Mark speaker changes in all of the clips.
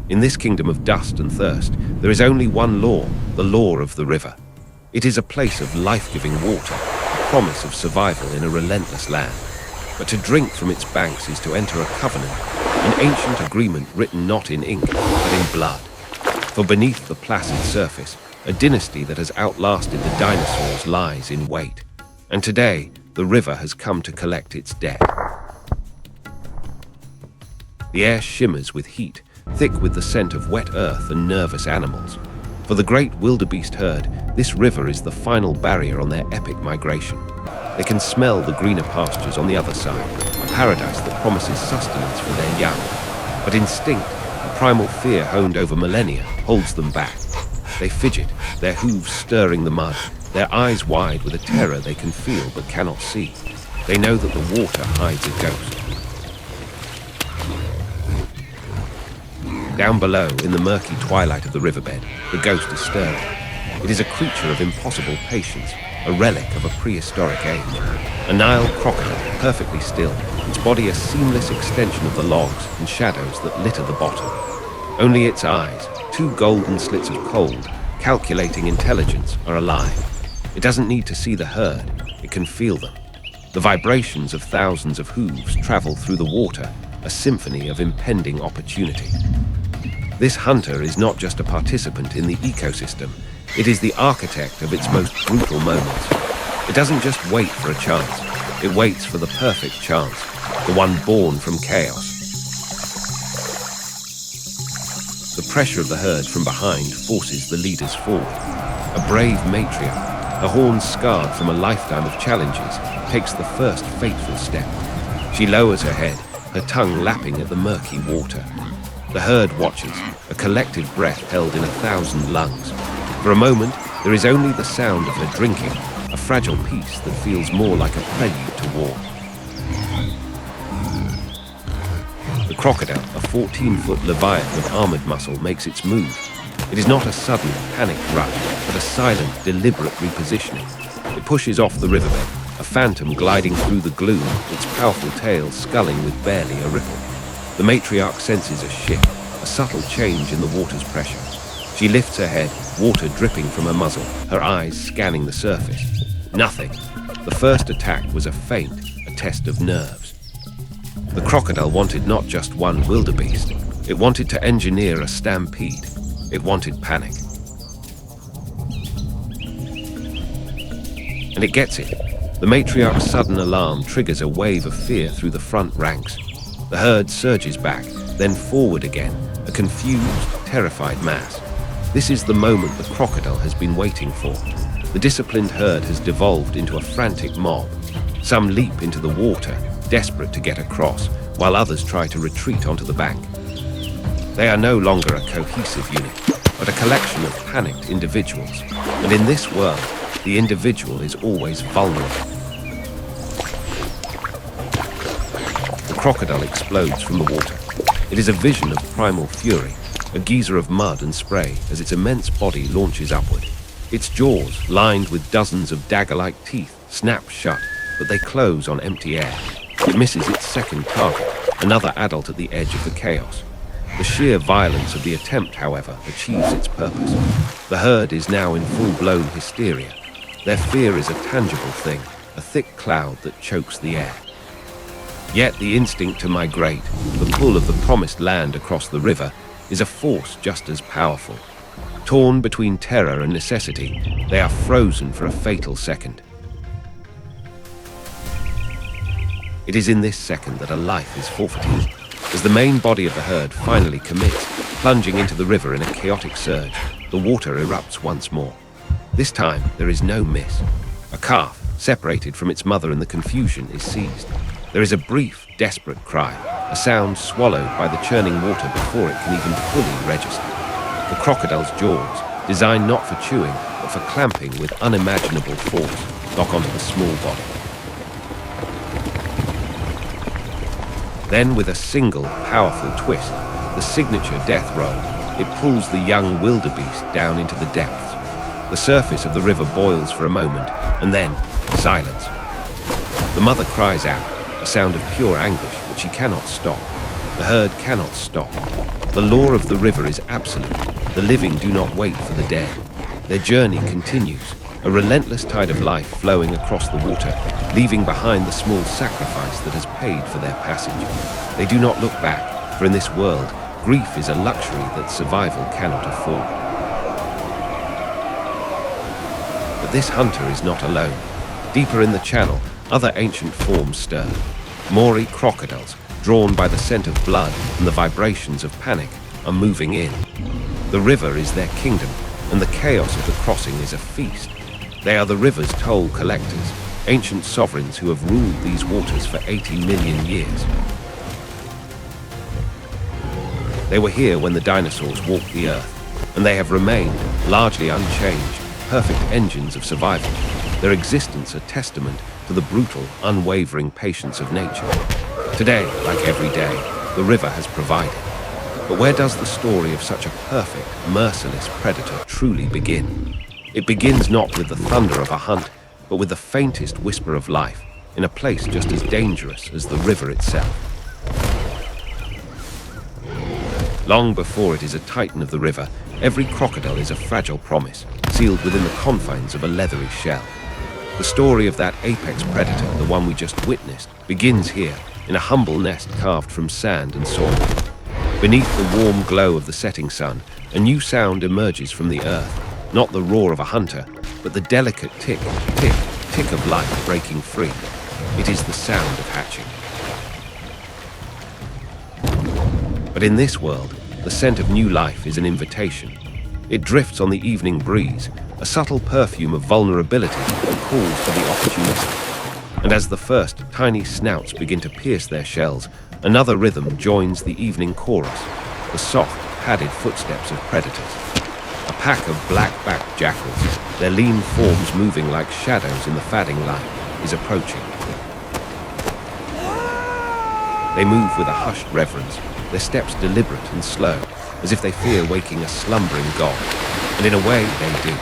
Speaker 1: In this kingdom of dust and thirst, there is only one law, the law of the river. It is a place of life-giving water, a promise of survival in a relentless land. But to drink from its banks is to enter a covenant, an ancient agreement written not in ink, but in blood. For beneath the placid surface, a dynasty that has outlasted the dinosaurs lies in wait. And today, the river has come to collect its debt. The air shimmers with heat, thick with the scent of wet earth and nervous animals. For the great wildebeest herd, this river is the final barrier on their epic migration. They can smell the greener pastures on the other side, a paradise that promises sustenance for their young. But instinct, a primal fear honed over millennia, holds them back. They fidget, their hooves stirring the mud, their eyes wide with a terror they can feel but cannot see. They know that the water hides a ghost. Down below, in the murky twilight of the riverbed, the ghost is stirring. It is a creature of impossible patience, a relic of a prehistoric age. A Nile crocodile, perfectly still, its body a seamless extension of the logs and shadows that litter the bottom. Only its eyes, two golden slits of cold, calculating intelligence, are alive. It doesn't need to see the herd, it can feel them. The vibrations of thousands of hooves travel through the water, a symphony of impending opportunity. This hunter is not just a participant in the ecosystem, it is the architect of its most brutal moments. It doesn't just wait for a chance, it waits for the perfect chance, the one born from chaos. The pressure of the herd from behind forces the leaders forward. A brave matriarch, her horns scarred from a lifetime of challenges, takes the first fateful step. She lowers her head, her tongue lapping at the murky water. The herd watches, a collective breath held in 1,000 lungs. For a moment, there is only the sound of her drinking, a fragile peace that feels more like a prelude to war. The crocodile, a 14-foot leviathan of armored muscle, makes its move. It is not a sudden, panicked rush, but a silent, deliberate repositioning. It pushes off the riverbed, a phantom gliding through the gloom, its powerful tail sculling with barely a ripple. The matriarch senses a shift, a subtle change in the water's pressure. She lifts her head, water dripping from her muzzle, her eyes scanning the surface. Nothing. The first attack was a feint, a test of nerves. The crocodile wanted not just one wildebeest. It wanted to engineer a stampede. It wanted panic. And it gets it. The matriarch's sudden alarm triggers a wave of fear through the front ranks. The herd surges back, then forward again, a confused, terrified mass. This is the moment the crocodile has been waiting for. The disciplined herd has devolved into a frantic mob. Some leap into the water, desperate to get across, while others try to retreat onto the bank. They are no longer a cohesive unit, but a collection of panicked individuals. And in this world, the individual is always vulnerable. The crocodile explodes from the water. It is a vision of primal fury, a geyser of mud and spray as its immense body launches upward. Its jaws, lined with dozens of dagger-like teeth, snap shut, but they close on empty air. It misses its second target, another adult at the edge of the chaos. The sheer violence of the attempt, however, achieves its purpose. The herd is now in full-blown hysteria. Their fear is a tangible thing, a thick cloud that chokes the air. Yet the instinct to migrate, the pull of the promised land across the river, is a force just as powerful. Torn between terror and necessity, they are frozen for a fatal second. It is in this second that a life is forfeited. As the main body of the herd finally commits, plunging into the river in a chaotic surge, the water erupts once more. This time, there is no miss. A calf, separated from its mother in the confusion, is seized. There is a brief, desperate cry, a sound swallowed by the churning water before it can even fully register. The crocodile's jaws, designed not for chewing, but for clamping with unimaginable force, lock onto the small body. Then, with a single, powerful twist, the signature death roll, it pulls the young wildebeest down into the depths. The surface of the river boils for a moment, and then, silence. The mother cries out, a sound of pure anguish, but she cannot stop. The herd cannot stop. The law of the river is absolute. The living do not wait for the dead. Their journey continues, a relentless tide of life flowing across the water, leaving behind the small sacrifice that has paid for their passage. They do not look back, for in this world, grief is a luxury that survival cannot afford. But this hunter is not alone. Deeper in the channel, other ancient forms stir. Maury crocodiles, drawn by the scent of blood and the vibrations of panic, are moving in. The river is their kingdom, and the chaos of the crossing is a feast. They are the river's toll collectors, ancient sovereigns who have ruled these waters for 80 million years. They were here when the dinosaurs walked the earth, and they have remained, largely unchanged, perfect engines of survival, their existence a testament to the brutal, unwavering patience of nature. Today, like every day, the river has provided. But where does the story of such a perfect, merciless predator truly begin? It begins not with the thunder of a hunt, but with the faintest whisper of life, in a place just as dangerous as the river itself. Long before it is a titan of the river, every crocodile is a fragile promise, sealed within the confines of a leathery shell. The story of that apex predator, the one we just witnessed, begins here, in a humble nest carved from sand and soil. Beneath the warm glow of the setting sun, a new sound emerges from the earth, not the roar of a hunter, but the delicate tick, tick, tick of life breaking free. It is the sound of hatching. But in this world, the scent of new life is an invitation. It drifts on the evening breeze, a subtle perfume of vulnerability that calls for the opportunistic. And as the first tiny snouts begin to pierce their shells, another rhythm joins the evening chorus, the soft, padded footsteps of predators. A pack of black-backed jackals, their lean forms moving like shadows in the fading light, is approaching. They move with a hushed reverence, their steps deliberate and slow, as if they fear waking a slumbering god. And in a way, they do.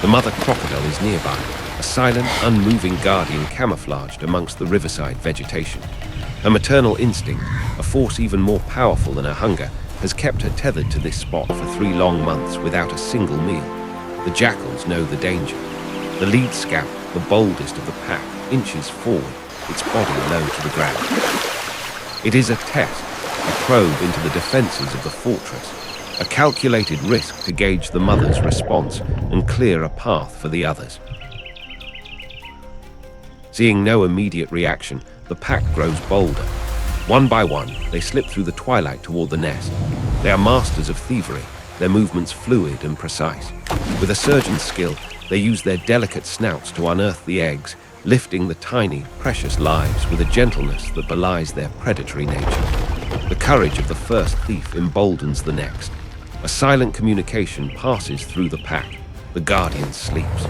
Speaker 1: The mother crocodile is nearby, a silent, unmoving guardian camouflaged amongst the riverside vegetation. Her maternal instinct, a force even more powerful than her hunger, has kept her tethered to this spot for 3 long months without a single meal. The jackals know the danger. The lead scout, the boldest of the pack, inches forward, its body low to the ground. It is a test, a probe into the defenses of the fortress, a calculated risk to gauge the mother's response and clear a path for the others. Seeing no immediate reaction, the pack grows bolder. One by one, they slip through the twilight toward the nest. They are masters of thievery, their movements fluid and precise. With a surgeon's skill, they use their delicate snouts to unearth the eggs, lifting the tiny, precious lives with a gentleness that belies their predatory nature. The courage of the first thief emboldens the next. A silent communication passes through the pack. The guardian sleeps.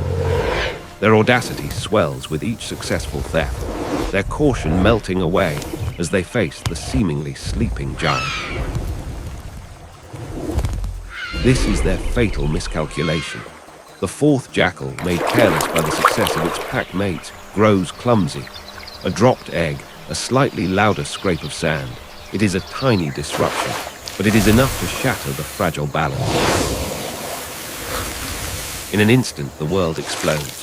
Speaker 1: Their audacity swells with each successful theft, their caution melting away as they face the seemingly sleeping giant. This is their fatal miscalculation. The 4th jackal, made careless by the success of its pack mates, grows clumsy. A dropped egg, a slightly louder scrape of sand. It is a tiny disruption, but it is enough to shatter the fragile balance. In an instant, the world explodes.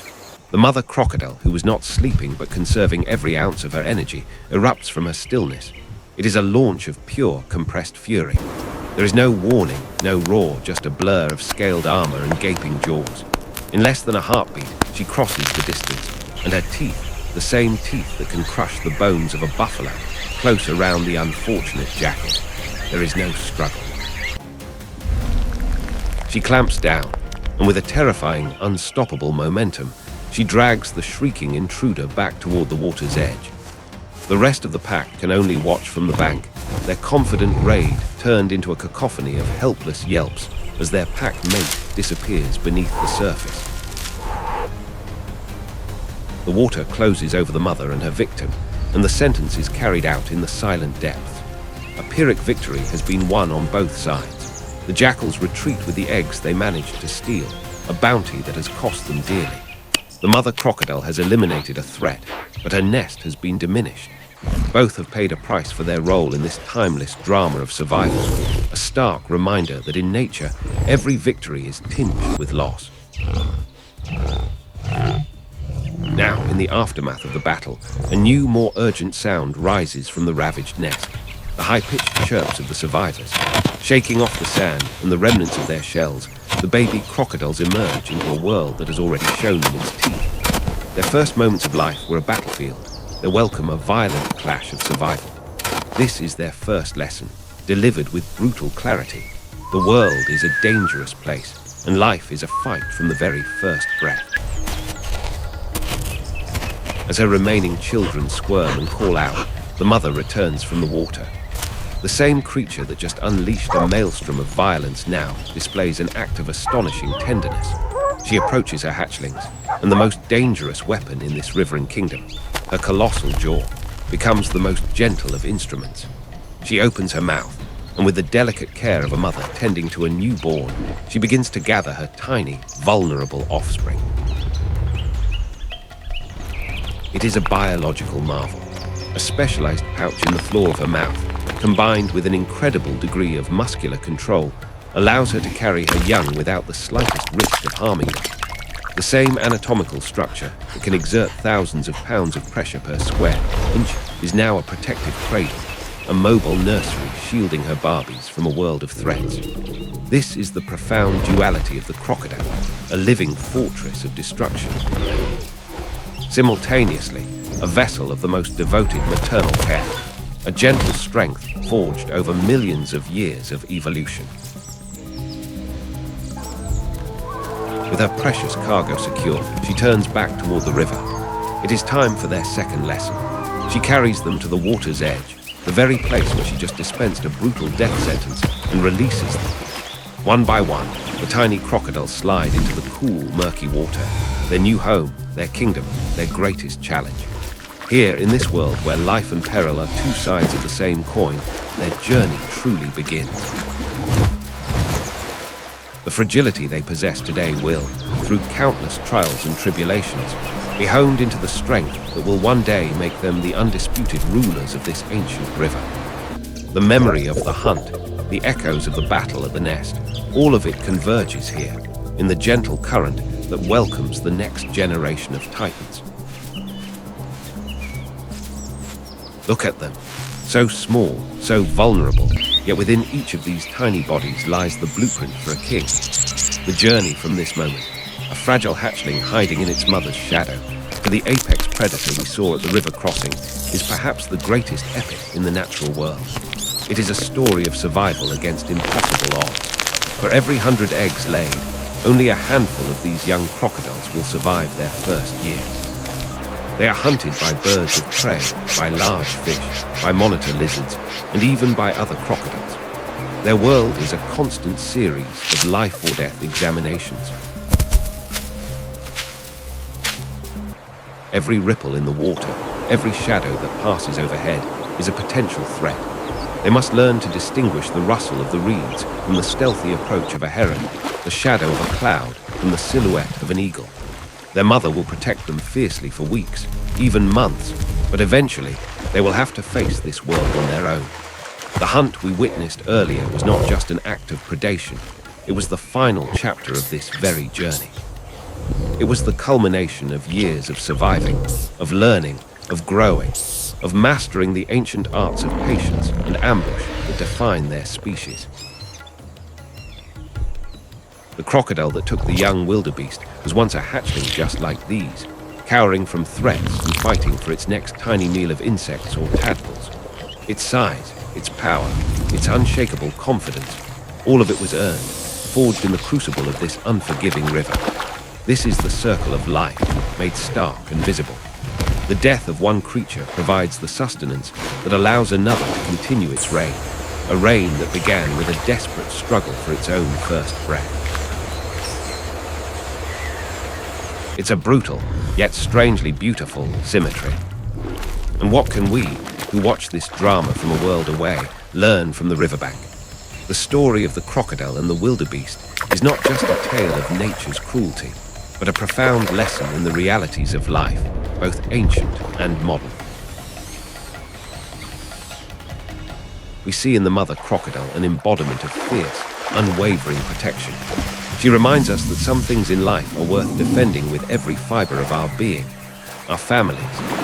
Speaker 1: The mother crocodile, who was not sleeping but conserving every ounce of her energy, erupts from her stillness. It is a launch of pure, compressed fury. There is no warning, no roar, just a blur of scaled armor and gaping jaws. In less than a heartbeat, she crosses the distance, and her teeth, the same teeth that can crush the bones of a buffalo, close around the unfortunate jackal. There is no struggle. She clamps down, and with a terrifying, unstoppable momentum, she drags the shrieking intruder back toward the water's edge. The rest of the pack can only watch from the bank, their confident raid turned into a cacophony of helpless yelps as their pack mate disappears beneath the surface. The water closes over the mother and her victim, and the sentence is carried out in the silent depths. A Pyrrhic victory has been won on both sides. The jackals retreat with the eggs they managed to steal, a bounty that has cost them dearly. The mother crocodile has eliminated a threat, but her nest has been diminished. Both have paid a price for their role in this timeless drama of survival, a stark reminder that in nature, every victory is tinged with loss. Now, in the aftermath of the battle, a new, more urgent sound rises from the ravaged nest. The high-pitched chirps of the survivors. Shaking off the sand and the remnants of their shells, the baby crocodiles emerge into a world that has already shown them its teeth. Their first moments of life were a battlefield, their welcome a violent clash of survival. This is their first lesson, delivered with brutal clarity. The world is a dangerous place, and life is a fight from the very first breath. As her remaining children squirm and call out, the mother returns from the water. The same creature that just unleashed a maelstrom of violence now displays an act of astonishing tenderness. She approaches her hatchlings, and the most dangerous weapon in this riverine kingdom, her colossal jaw, becomes the most gentle of instruments. She opens her mouth, and with the delicate care of a mother tending to a newborn, she begins to gather her tiny, vulnerable offspring. It is a biological marvel. A specialized pouch in the floor of her mouth, combined with an incredible degree of muscular control, allows her to carry her young without the slightest risk of harming them. The same anatomical structure that can exert thousands of pounds of pressure per square inch is now a protective cradle, a mobile nursery shielding her Barbies from a world of threats. This is the profound duality of the crocodile, a living fortress of destruction. Simultaneously, a vessel of the most devoted maternal care, a gentle strength forged over millions of years of evolution. With her precious cargo secured, she turns back toward the river. It is time for their second lesson. She carries them to the water's edge, the very place where she just dispensed a brutal death sentence, and releases them. One by one, the tiny crocodiles slide into the cool, murky water, their new home, their kingdom, their greatest challenge. Here, in this world where life and peril are two sides of the same coin, their journey truly begins. The fragility they possess today will, through countless trials and tribulations, be honed into the strength that will one day make them the undisputed rulers of this ancient river. The memory of the hunt, the echoes of the battle at the nest, all of it converges here, in the gentle current that welcomes the next generation of titans. Look at them, so small, so vulnerable, yet within each of these tiny bodies lies the blueprint for a king. The journey from this moment, a fragile hatchling hiding in its mother's shadow, to the apex predator we saw at the river crossing, is perhaps the greatest epic in the natural world. It is a story of survival against impossible odds. For every 100 eggs laid, only a handful of these young crocodiles will survive their first year. They are hunted by birds of prey, by large fish, by monitor lizards, and even by other crocodiles. Their world is a constant series of life or death examinations. Every ripple in the water, every shadow that passes overhead is a potential threat. They must learn to distinguish the rustle of the reeds from the stealthy approach of a heron, the shadow of a cloud from the silhouette of an eagle. Their mother will protect them fiercely for weeks, even months, but eventually they will have to face this world on their own. The hunt we witnessed earlier was not just an act of predation, it was the final chapter of this very journey. It was the culmination of years of surviving, of learning, of growing, of mastering the ancient arts of patience and ambush that define their species. The crocodile that took the young wildebeest was once a hatchling just like these, cowering from threats and fighting for its next tiny meal of insects or tadpoles. Its size, its power, its unshakable confidence, all of it was earned, forged in the crucible of this unforgiving river. This is the circle of life, made stark and visible. The death of one creature provides the sustenance that allows another to continue its reign, a reign that began with a desperate struggle for its own first breath. It's a brutal, yet strangely beautiful symmetry. And what can we, who watch this drama from a world away, learn from the riverbank? The story of the crocodile and the wildebeest is not just a tale of nature's cruelty, but a profound lesson in the realities of life, both ancient and modern. we see in the mother crocodile an embodiment of fierce, unwavering protection. She reminds us that some things in life are worth defending with every fiber of our being, our families,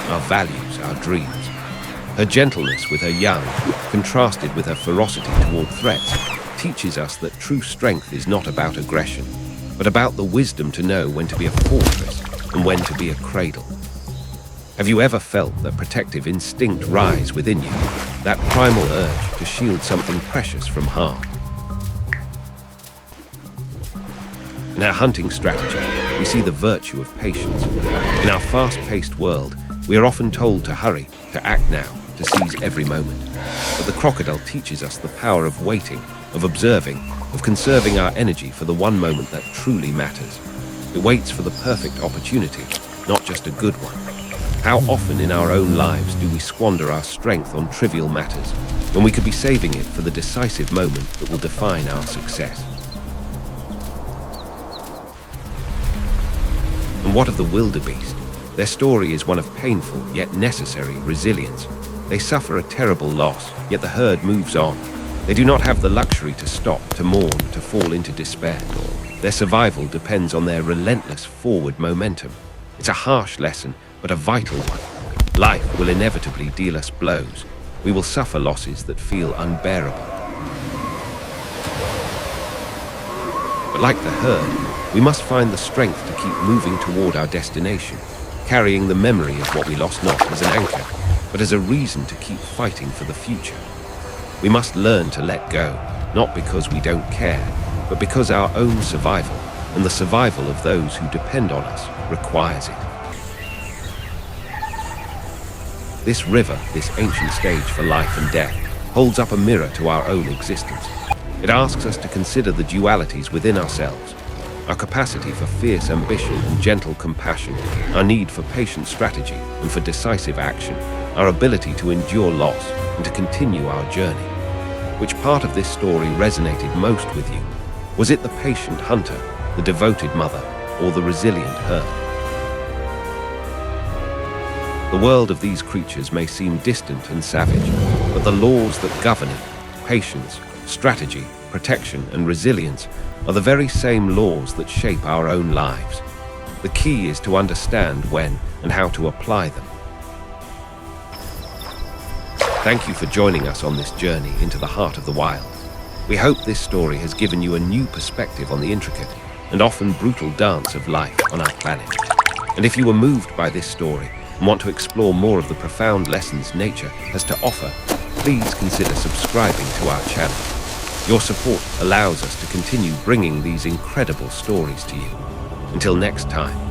Speaker 1: our values, our dreams. Her gentleness with her young, contrasted with her ferocity toward threats, teaches us that true strength is not about aggression, but about the wisdom to know when to be a fortress and when to be a cradle. Have you ever felt that protective instinct rise within you, that primal urge to shield something precious from harm? In our hunting strategy, we see the virtue of patience. In our fast-paced world, we are often told to hurry, to act now, to seize every moment. But the crocodile teaches us the power of waiting, of observing, of conserving our energy for the one moment that truly matters. It waits for the perfect opportunity, not just a good one. How often in our own lives do we squander our strength on trivial matters, when we could be saving it for the decisive moment that will define our success? And what of the wildebeest? Their story is one of painful yet necessary resilience. They suffer a terrible loss, yet the herd moves on. They do not have the luxury to stop, to mourn, to fall into despair. Their survival depends on their relentless forward momentum. It's a harsh lesson, but a vital one. Life will inevitably deal us blows. We will suffer losses that feel unbearable. But like the herd, we must find the strength to keep moving toward our destination, carrying the memory of what we lost not as an anchor, but as a reason to keep fighting for the future. We must learn to let go, not because we don't care, but because our own survival, and the survival of those who depend on us, requires it. This river, this ancient stage for life and death, holds up a mirror to our own existence. It asks us to consider the dualities within ourselves, our capacity for fierce ambition and gentle compassion, our need for patient strategy and for decisive action, our ability to endure loss and to continue our journey. Which part of this story resonated most with you? Was it the patient hunter, the devoted mother, or the resilient herd? The world of these creatures may seem distant and savage, but the laws that govern it, patience, strategy, protection, and resilience, are the very same laws that shape our own lives. The key is to understand when and how to apply them. Thank you for joining us on this journey into the heart of the wild. We hope this story has given you a new perspective on the intricate and often brutal dance of life on our planet. And if you were moved by this story and want to explore more of the profound lessons nature has to offer, please consider subscribing to our channel. Your support allows us to continue bringing these incredible stories to you. Until next time.